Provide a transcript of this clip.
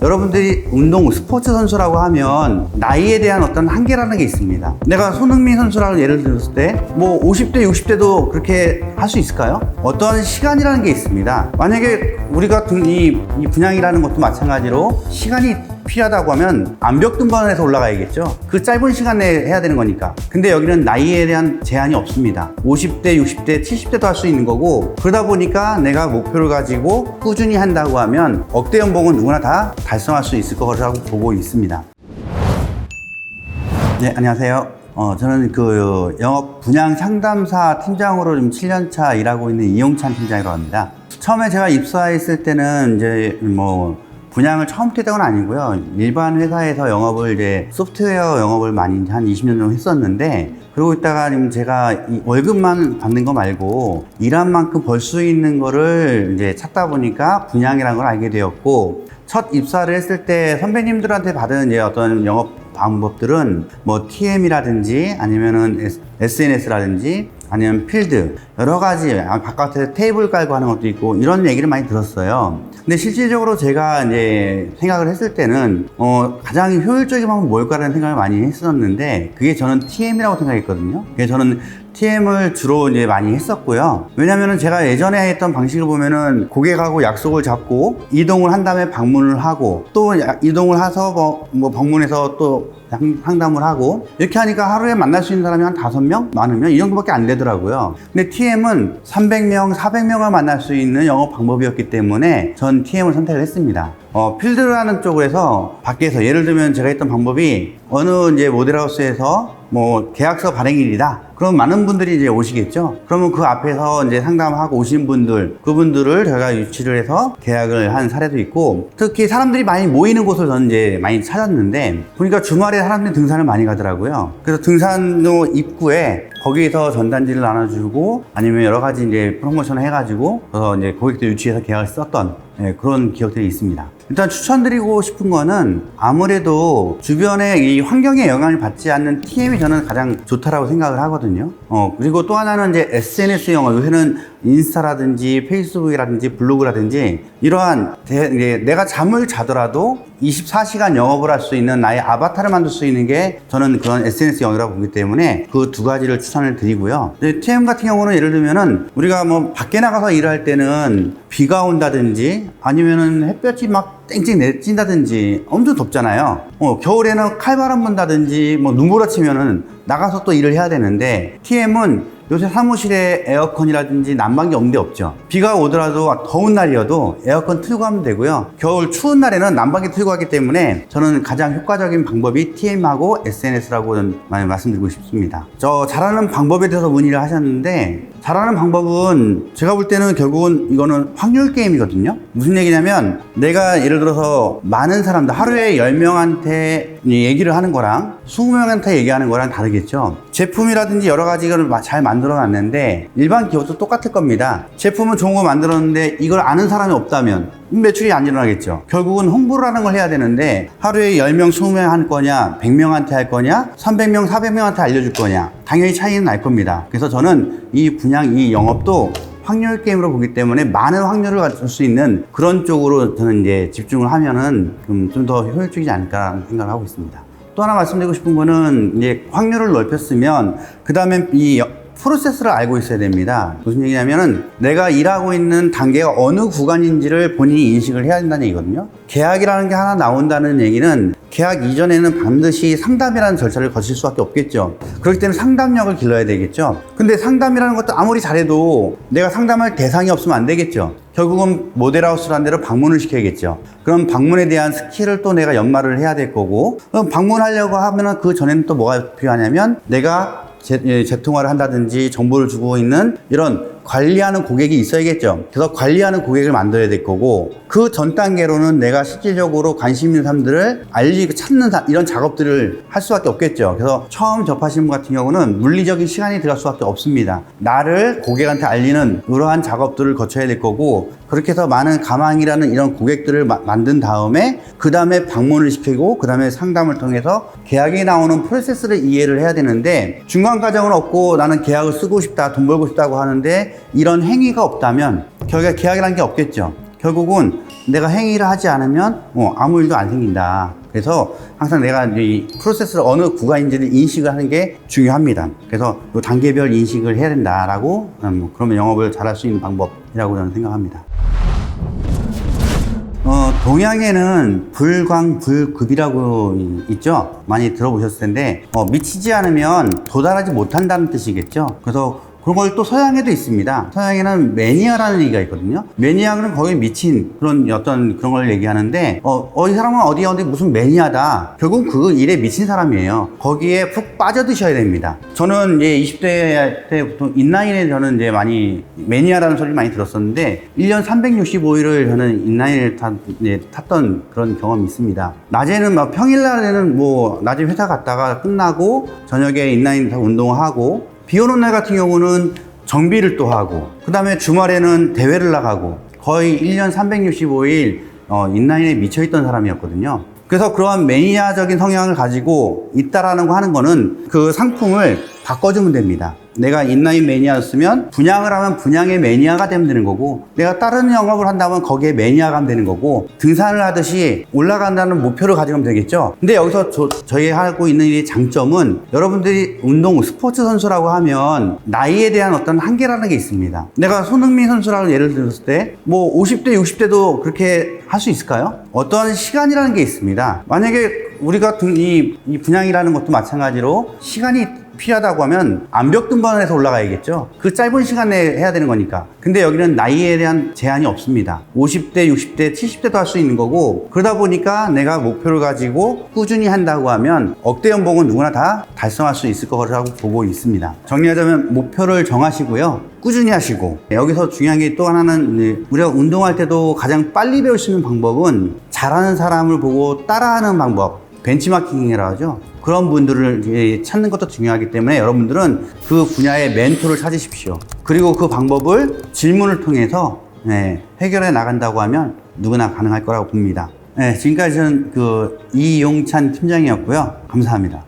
여러분들이 운동 스포츠 선수라고 하면 나이에 대한 어떤 한계라는 게 있습니다. 내가 손흥민 선수라고 예를 들었을 때 뭐 50대 60대도 그렇게 할 수 있을까요? 어떠한 시간이라는 게 있습니다. 만약에 우리가 이 분양이라는 것도 마찬가지로 시간이 필요하다고 하면 암벽 등반해서 올라가야겠죠. 그 짧은 시간 내에 해야 되는 거니까. 근데 여기는 나이에 대한 제한이 없습니다. 50대, 60대, 70대도 할 수 있는 거고, 그러다 보니까 내가 목표를 가지고 꾸준히 한다고 하면 억대 연봉은 누구나 다 달성할 수 있을 거라고 보고 있습니다. 네, 안녕하세요. 저는 그 영업 분양 상담사 팀장으로 좀 7년차 일하고 있는 이용찬 팀장이라고 합니다. 처음에 제가 입사했을 때는 이제 분양을 처음부터 했던 건 아니고요. 일반 회사에서 영업을 이제 소프트웨어 영업을 많이 한 20년 정도 했었는데, 그러고 있다가 지금 제가 월급만 받는 거 말고 일한 만큼 벌 수 있는 거를 이제 찾다 보니까 분양이라는 걸 알게 되었고, 첫 입사를 했을 때 선배님들한테 받은 이제 어떤 영업 방법들은 뭐 TM이라든지 아니면은 SNS라든지 아니면 필드, 여러 가지 바깥에 테이블 깔고 하는 것도 있고 이런 얘기를 많이 들었어요. 근데 실질적으로 제가 이제 생각을 했을 때는 가장 효율적인 방법은 뭘까라는 생각을 많이 했었는데, 그게 저는 TM이라고 생각했거든요. 그래서 저는 TM을 주로 이제 많이 했었고요. 왜냐면은 제가 예전에 했던 방식을 보면은 고객하고 약속을 잡고 이동을 한 다음에 방문을 하고, 또 이동을 해서 방문해서 또 상담을 하고, 이렇게 하니까 하루에 만날 수 있는 사람이 한 5명? 많으면 이 정도밖에 안 되더라고요. 근데 TM은 300명, 400명을 만날 수 있는 영업 방법이었기 때문에 전 TM을 선택을 했습니다. 필드라는 쪽으로 해서 밖에서, 예를 들면 제가 했던 방법이 어느 이제 모델하우스에서 계약서 발행일이다. 그럼 많은 분들이 이제 오시겠죠. 그러면 그 앞에서 이제 상담하고 오신 분들, 그분들을 저희가 유치를 해서 계약을 한 사례도 있고, 특히 사람들이 많이 모이는 곳을 저는 이제 많이 찾았는데, 보니까 주말에 사람들이 등산을 많이 가더라고요. 그래서 등산로 입구에 거기에서 전단지를 나눠주고, 아니면 여러 가지 이제 프로모션을 해가지고, 그래서 이제 고객들 유치해서 계약을 썼던 그런 기억들이 있습니다. 일단 추천드리고 싶은 거는 아무래도 주변에 이 환경에 영향을 받지 않는 TM이 저는 가장 좋다라고 생각을 하거든요. 그리고 또 하나는 이제 SNS 영업, 요새는 인스타라든지 페이스북이라든지 블로그라든지 이러한 내가 잠을 자더라도 24시간 영업을 할 수 있는 나의 아바타를 만들 수 있는 게 저는 그런 SNS 영업이라고 보기 때문에 그 두 가지를 추천을 드리고요. TM 같은 경우는 예를 들면은 우리가 밖에 나가서 일할 때는 비가 온다든지 아니면은 햇볕이 막 땡땡 내친다든지 엄청 덥잖아요. 겨울에는 칼바람 분다든지 눈부라치면은 나가서 또 일을 해야 되는데, TM은 요새 사무실에 에어컨이라든지 난방기 없는 데 없죠. 비가 오더라도 더운 날이어도 에어컨 틀고 하면 되고요. 겨울 추운 날에는 난방기 틀고 하기 때문에 저는 가장 효과적인 방법이 TM하고 SNS라고 많이 말씀드리고 싶습니다. 잘하는 방법에 대해서 문의를 하셨는데, 잘하는 방법은 제가 볼 때는 결국은 이거는 확률 게임이거든요. 무슨 얘기냐면, 내가 예를 들어서 많은 사람들, 하루에 10명한테 얘기를 하는 거랑 20명한테 얘기하는 거랑 다르겠죠. 제품이라든지 여러 가지를 잘 만들어 놨는데 일반 기업도 똑같을 겁니다. 제품은 좋은 거 만들었는데 이걸 아는 사람이 없다면 매출이 안 일어나겠죠. 결국은 홍보를 하는 걸 해야 되는데, 하루에 10명, 20명 할 거냐, 100명한테 할 거냐, 300명, 400명한테 알려줄 거냐, 당연히 차이는 날 겁니다. 그래서 저는 이 분양, 이 영업도 확률 게임으로 보기 때문에 많은 확률을 가질 수 있는 그런 쪽으로 저는 이제 집중을 하면은 좀 더 효율적이지 않을까 생각을 하고 있습니다. 또 하나 말씀드리고 싶은 거는, 이제 확률을 넓혔으면 그 다음에 이 프로세스를 알고 있어야 됩니다. 무슨 얘기냐면은 내가 일하고 있는 단계가 어느 구간인지를 본인이 인식을 해야 된다는 얘기거든요. 계약이라는 게 하나 나온다는 얘기는 계약 이전에는 반드시 상담이라는 절차를 거칠 수밖에 없겠죠. 그렇기 때문에 상담력을 길러야 되겠죠. 근데 상담이라는 것도 아무리 잘해도 내가 상담할 대상이 없으면 안 되겠죠. 결국은 모델하우스라는 데로 방문을 시켜야겠죠. 그럼 방문에 대한 스킬을 또 내가 연마를 해야 될 거고, 그럼 방문하려고 하면은 그 전에는 또 뭐가 필요하냐면, 내가 재통화를 한다든지 정보를 주고 있는 이런 관리하는 고객이 있어야겠죠. 그래서 관리하는 고객을 만들어야 될 거고, 그 전 단계로는 내가 실질적으로 관심 있는 사람들을 알리고 찾는 이런 작업들을 할 수밖에 없겠죠. 그래서 처음 접하신 분 같은 경우는 물리적인 시간이 들어갈 수밖에 없습니다. 나를 고객한테 알리는 이러한 작업들을 거쳐야 될 거고, 그렇게 해서 많은 가망이라는 이런 고객들을 만든 다음에 그 다음에 방문을 시키고 그 다음에 상담을 통해서 계약이 나오는 프로세스를 이해를 해야 되는데, 중간 과정은 없고 나는 계약을 쓰고 싶다, 돈 벌고 싶다고 하는데 이런 행위가 없다면 결국 계약이라는 게 없겠죠. 결국은 내가 행위를 하지 않으면 아무 일도 안 생긴다. 그래서 항상 내가 이 프로세스를 어느 구간인지를 인식을 하는 게 중요합니다. 그래서 이 단계별 인식을 해야 된다라고 그러면 영업을 잘할 수 있는 방법이라고 저는 생각합니다. 동양에는 불광불급이라고 있죠? 많이 들어보셨을 텐데 미치지 않으면 도달하지 못한다는 뜻이겠죠? 그래서 그런 걸 또 서양에도 있습니다. 서양에는 매니아라는 얘기가 있거든요. 매니아는 거기에 미친 그런 어떤 그런 걸 얘기하는데 이 사람은 어디 무슨 매니아다. 결국 그 일에 미친 사람이에요. 거기에 푹 빠져드셔야 됩니다. 저는 이제 20대 때부터 인라인에 저는 이제 많이 매니아라는 소리를 많이 들었었는데 1년 365일을 저는 인라인을 탔던 그런 경험이 있습니다. 낮에는 막 평일날에는 낮에 회사 갔다가 끝나고 저녁에 인라인 타고 운동하고 비 오는 날 같은 경우는 정비를 또 하고 그 다음에 주말에는 대회를 나가고 거의 1년 365일 인라인에 미쳐있던 사람이었거든요. 그래서 그러한 매니아적인 성향을 가지고 있다라는 거 하는 거는 그 상품을 바꿔주면 됩니다. 내가 인라인 매니아였으면 분양을 하면 분양의 매니아가 되면 되는 거고 내가 다른 영업을 한다면 거기에 매니아가 되면 되는 거고 등산을 하듯이 올라간다는 목표를 가지면 되겠죠. 근데 여기서 저희 하고 있는 이 장점은 여러분들이 스포츠 선수라고 하면 나이에 대한 어떤 한계라는 게 있습니다. 내가 손흥민 선수라고 예를 들었을 때 50대 60대도 그렇게 할 수 있을까요? 어떠한 시간이라는 게 있습니다. 만약에 우리가 이 분양이라는 것도 마찬가지로 시간이 필요하다고 하면 암벽 등반을 해서 올라가야겠죠. 그 짧은 시간 내에 해야 되는 거니까. 근데 여기는 나이에 대한 제한이 없습니다. 50대, 60대, 70대도 할 수 있는 거고 그러다 보니까 내가 목표를 가지고 꾸준히 한다고 하면 억대 연봉은 누구나 다 달성할 수 있을 거라고 보고 있습니다. 정리하자면 목표를 정하시고요. 꾸준히 하시고 여기서 중요한 게 또 하나는 우리가 운동할 때도 가장 빨리 배울 수 있는 방법은 잘하는 사람을 보고 따라하는 방법 벤치마킹이라고 하죠. 그런 분들을 찾는 것도 중요하기 때문에 여러분들은 그 분야의 멘토를 찾으십시오. 그리고 그 방법을 질문을 통해서 해결해 나간다고 하면 누구나 가능할 거라고 봅니다. 지금까지 저는 이용찬 팀장이었고요. 감사합니다.